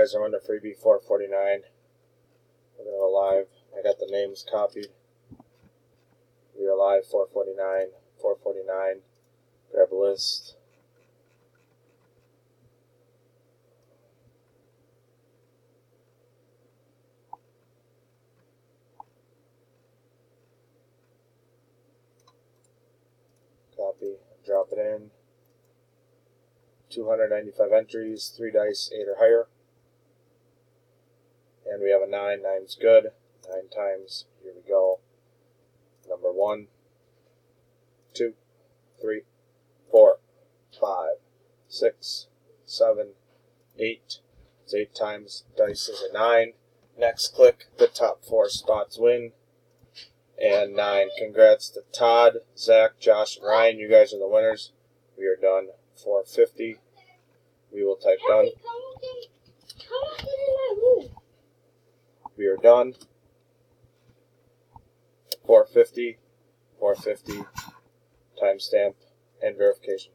guys are under freebie 449. We're going to go live. I got the names copied. We are live 449. 449. Grab a list. Copy. Drop it in. 295 entries, 3 dice, 8 or higher. And we have a 9. 9's good. 9 times. Here we go. Number 1, 2, 3, 4, 5, 6, 7, 8. It's 8 times. Dice is a 9. Next, click the top 4 spots win. And 9. Congrats to Todd, Zach, Josh, and Ryan. You guys are the winners. We are done. 450. We will type done. We are done. 450. 450. Timestamp and verification.